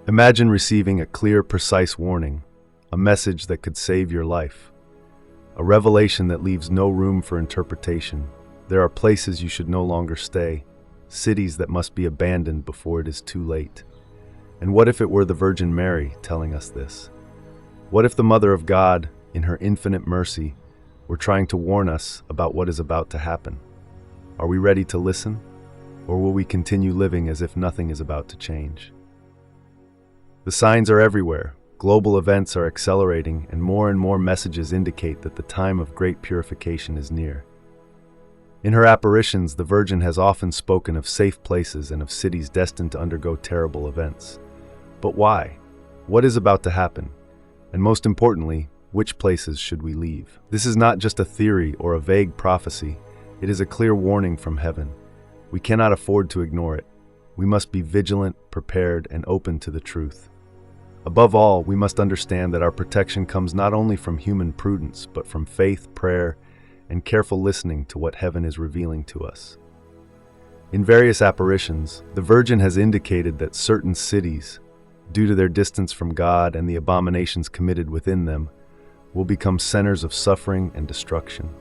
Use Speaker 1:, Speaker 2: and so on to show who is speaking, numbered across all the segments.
Speaker 1: Imagine receiving a clear, precise warning, a message that could save your life, a revelation that leaves no room for interpretation. There are places you should no longer stay, cities that must be abandoned before it is too late. And what if it were the Virgin Mary telling us this? What if the Mother of God, in her infinite mercy, were trying to warn us about what is about to happen? Are we ready to listen? Or will we continue living as if nothing is about to change? The signs are everywhere. Global events are accelerating, and more messages indicate that the time of great purification is near. In her apparitions, the Virgin has often spoken of safe places and of cities destined to undergo terrible events. But why? What is about to happen? And most importantly, which places should we leave? This is not just a theory or a vague prophecy. It is a clear warning from heaven. We cannot afford to ignore it. We must be vigilant, prepared, and open to the truth. Above all, we must understand that our protection comes not only from human prudence, but from faith, prayer, and careful listening to what heaven is revealing to us. In various apparitions, the Virgin has indicated that certain cities, due to their distance from God and the abominations committed within them, will become centers of suffering and destruction.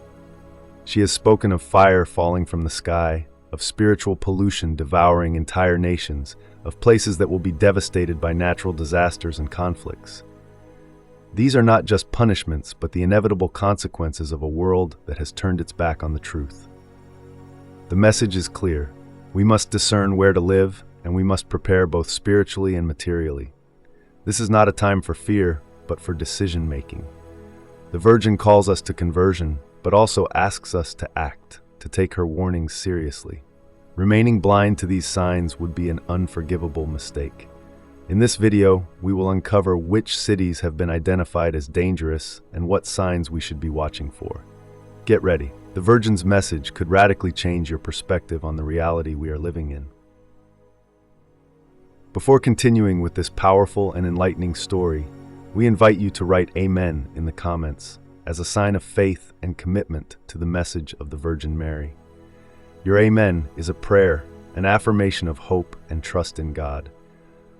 Speaker 1: She has spoken of fire falling from the sky, of spiritual pollution devouring entire nations, of places that will be devastated by natural disasters and conflicts. These are not just punishments, but the inevitable consequences of a world that has turned its back on the truth. The message is clear. We must discern where to live, and we must prepare both spiritually and materially. This is not a time for fear, but for decision-making. The Virgin calls us to conversion, but also asks us to act, to take her warnings seriously. Remaining blind to these signs would be an unforgivable mistake. In this video, we will uncover which cities have been identified as dangerous and what signs we should be watching for. Get ready. The Virgin's message could radically change your perspective on the reality we are living in. Before continuing with this powerful and enlightening story, we invite you to write Amen in the comments as a sign of faith and commitment to the message of the Virgin Mary. Your Amen is a prayer, an affirmation of hope and trust in God.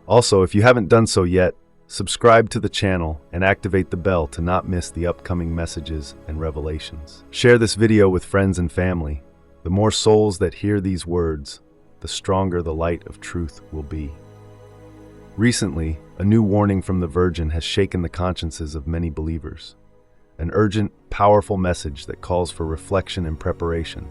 Speaker 1: Also, if you haven't done so yet, subscribe to the channel and activate the bell to not miss the upcoming messages and revelations. Share this video with friends and family. The more souls that hear these words, the stronger the light of truth will be. Recently, a new warning from the Virgin has shaken the consciences of many believers. An urgent, powerful message that calls for reflection and preparation.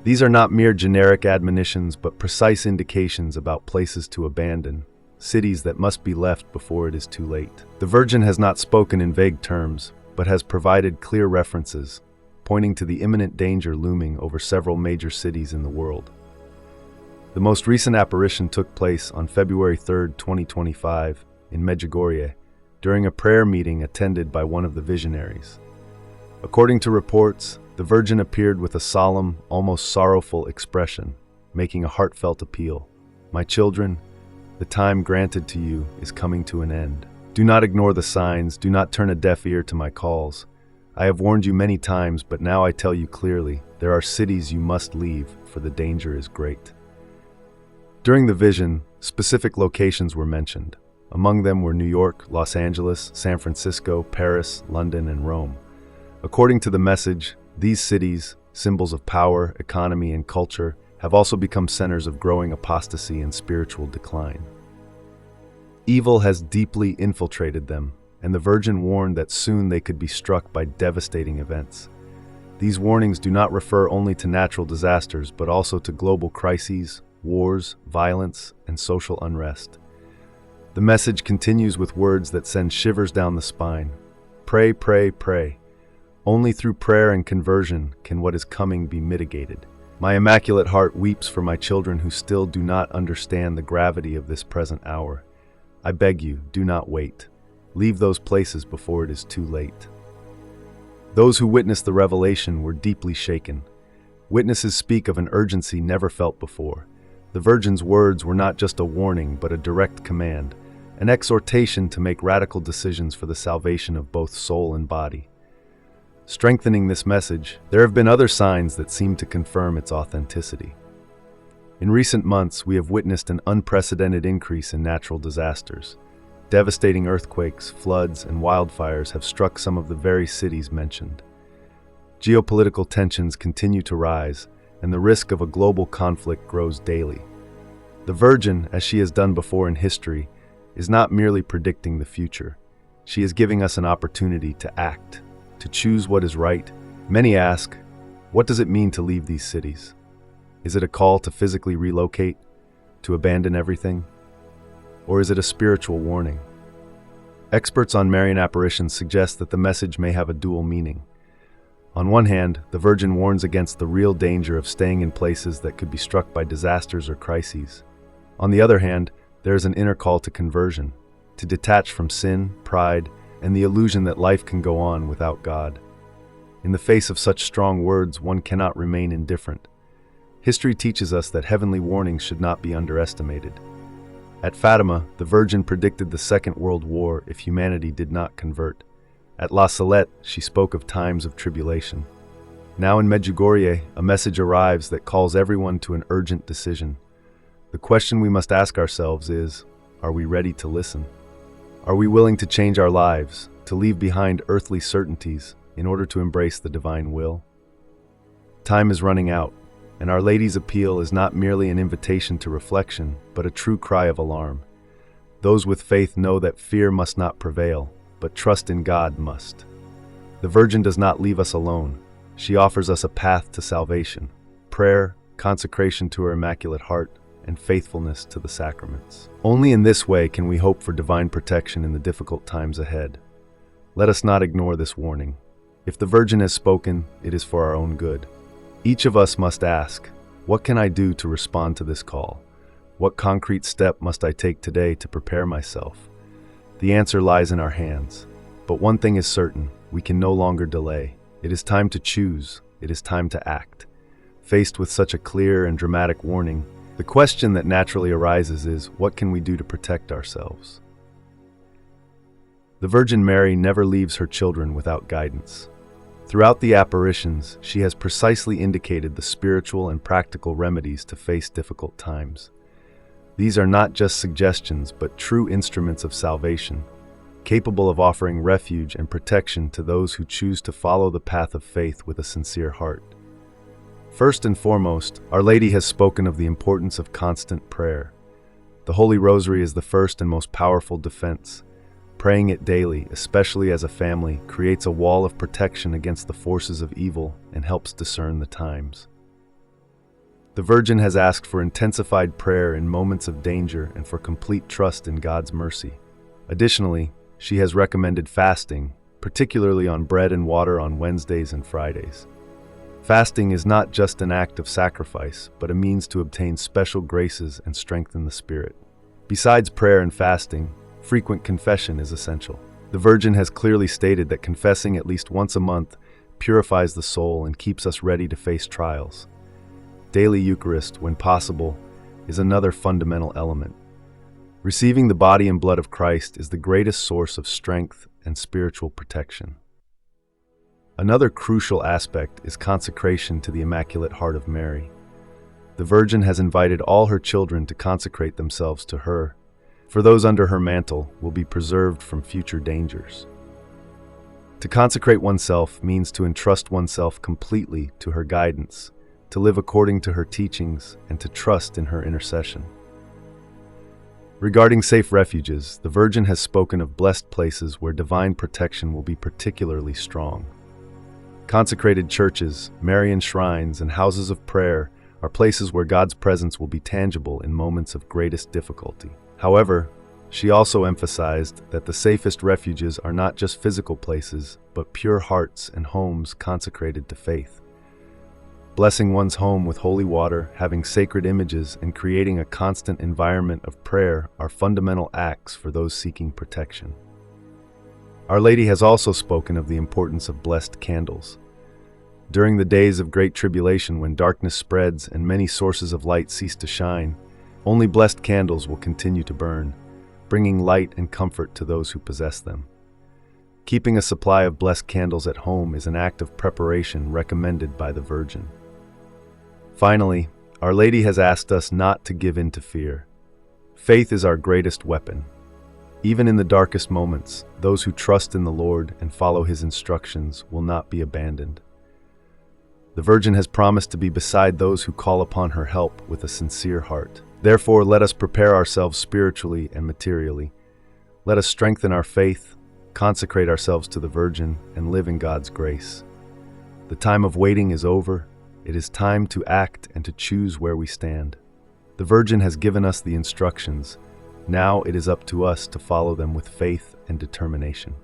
Speaker 1: These are not mere generic admonitions, but precise indications about places to abandon, cities that must be left before it is too late. The Virgin has not spoken in vague terms, but has provided clear references, pointing to the imminent danger looming over several major cities in the world. The most recent apparition took place on February 3, 2025, in Medjugorje, during a prayer meeting attended by one of the visionaries. According to reports, the Virgin appeared with a solemn, almost sorrowful expression, making a heartfelt appeal. My children, the time granted to you is coming to an end. Do not ignore the signs, do not turn a deaf ear to my calls. I have warned you many times, but now I tell you clearly, there are cities you must leave, for the danger is great. During the vision, specific locations were mentioned. Among them were New York, Los Angeles, San Francisco, Paris, London, and Rome. According to the message, these cities, symbols of power, economy, and culture, have also become centers of growing apostasy and spiritual decline. Evil has deeply infiltrated them, and the Virgin warned that soon they could be struck by devastating events. These warnings do not refer only to natural disasters, but also to global crises, wars, violence, and social unrest. The message continues with words that send shivers down the spine. Pray, pray, pray. Only through prayer and conversion can what is coming be mitigated. My immaculate heart weeps for my children who still do not understand the gravity of this present hour. I beg you, do not wait. Leave those places before it is too late. Those who witnessed the revelation were deeply shaken. Witnesses speak of an urgency never felt before. The Virgin's words were not just a warning, but a direct command, an exhortation to make radical decisions for the salvation of both soul and body. Strengthening this message, there have been other signs that seem to confirm its authenticity. In recent months, we have witnessed an unprecedented increase in natural disasters. Devastating earthquakes, floods, and wildfires have struck some of the very cities mentioned. Geopolitical tensions continue to rise, and the risk of a global conflict grows daily. The Virgin, as she has done before in history, is not merely predicting the future. She is giving us an opportunity to act, to choose what is right. Many ask, what does it mean to leave these cities? Is it a call to physically relocate, to abandon everything? Or is it a spiritual warning? Experts on Marian apparitions suggest that the message may have a dual meaning. On one hand, the Virgin warns against the real danger of staying in places that could be struck by disasters or crises. On the other hand, there is an inner call to conversion, to detach from sin, pride, and the illusion that life can go on without God. In the face of such strong words, one cannot remain indifferent. History teaches us that heavenly warnings should not be underestimated. At Fatima, the Virgin predicted the Second World War if humanity did not convert. At La Salette, she spoke of times of tribulation. Now in Medjugorje, a message arrives that calls everyone to an urgent decision. The question we must ask ourselves is, are we ready to listen? Are we willing to change our lives, to leave behind earthly certainties in order to embrace the divine will? Time is running out, and Our Lady's appeal is not merely an invitation to reflection, but a true cry of alarm. Those with faith know that fear must not prevail, but trust in God must. The Virgin does not leave us alone. She offers us a path to salvation, prayer, consecration to her Immaculate Heart, and faithfulness to the sacraments. Only in this way can we hope for divine protection in the difficult times ahead. Let us not ignore this warning. If the Virgin has spoken, it is for our own good. Each of us must ask, what can I do to respond to this call? What concrete step must I take today to prepare myself? The answer lies in our hands. But one thing is certain, we can no longer delay. It is time to choose. It is time to act. Faced with such a clear and dramatic warning, the question that naturally arises is, what can we do to protect ourselves? The Virgin Mary never leaves her children without guidance. Throughout the apparitions, she has precisely indicated the spiritual and practical remedies to face difficult times. These are not just suggestions, but true instruments of salvation, capable of offering refuge and protection to those who choose to follow the path of faith with a sincere heart. First and foremost, Our Lady has spoken of the importance of constant prayer. The Holy Rosary is the first and most powerful defense. Praying it daily, especially as a family, creates a wall of protection against the forces of evil and helps discern the times. The Virgin has asked for intensified prayer in moments of danger and for complete trust in God's mercy. Additionally, she has recommended fasting, particularly on bread and water on Wednesdays and Fridays. Fasting is not just an act of sacrifice, but a means to obtain special graces and strengthen the spirit. Besides prayer and fasting, frequent confession is essential. The Virgin has clearly stated that confessing at least once a month purifies the soul and keeps us ready to face trials. Daily Eucharist, when possible, is another fundamental element. Receiving the body and blood of Christ is the greatest source of strength and spiritual protection. Another crucial aspect is consecration to the Immaculate Heart of Mary. The Virgin has invited all her children to consecrate themselves to her, for those under her mantle will be preserved from future dangers. To consecrate oneself means to entrust oneself completely to her guidance, to live according to her teachings, and to trust in her intercession. Regarding safe refuges, the Virgin has spoken of blessed places where divine protection will be particularly strong. Consecrated churches, Marian shrines, and houses of prayer are places where God's presence will be tangible in moments of greatest difficulty. However, she also emphasized that the safest refuges are not just physical places, but pure hearts and homes consecrated to faith. Blessing one's home with holy water, having sacred images, and creating a constant environment of prayer are fundamental acts for those seeking protection. Our Lady has also spoken of the importance of blessed candles. During the days of great tribulation, when darkness spreads and many sources of light cease to shine, only blessed candles will continue to burn, bringing light and comfort to those who possess them. Keeping a supply of blessed candles at home is an act of preparation recommended by the Virgin. Finally, Our Lady has asked us not to give in to fear. Faith is our greatest weapon. Even in the darkest moments, those who trust in the Lord and follow His instructions will not be abandoned. The Virgin has promised to be beside those who call upon her help with a sincere heart. Therefore, let us prepare ourselves spiritually and materially. Let us strengthen our faith, consecrate ourselves to the Virgin, and live in God's grace. The time of waiting is over. It is time to act and to choose where we stand. The Virgin has given us the instructions. Now it is up to us to follow them with faith and determination.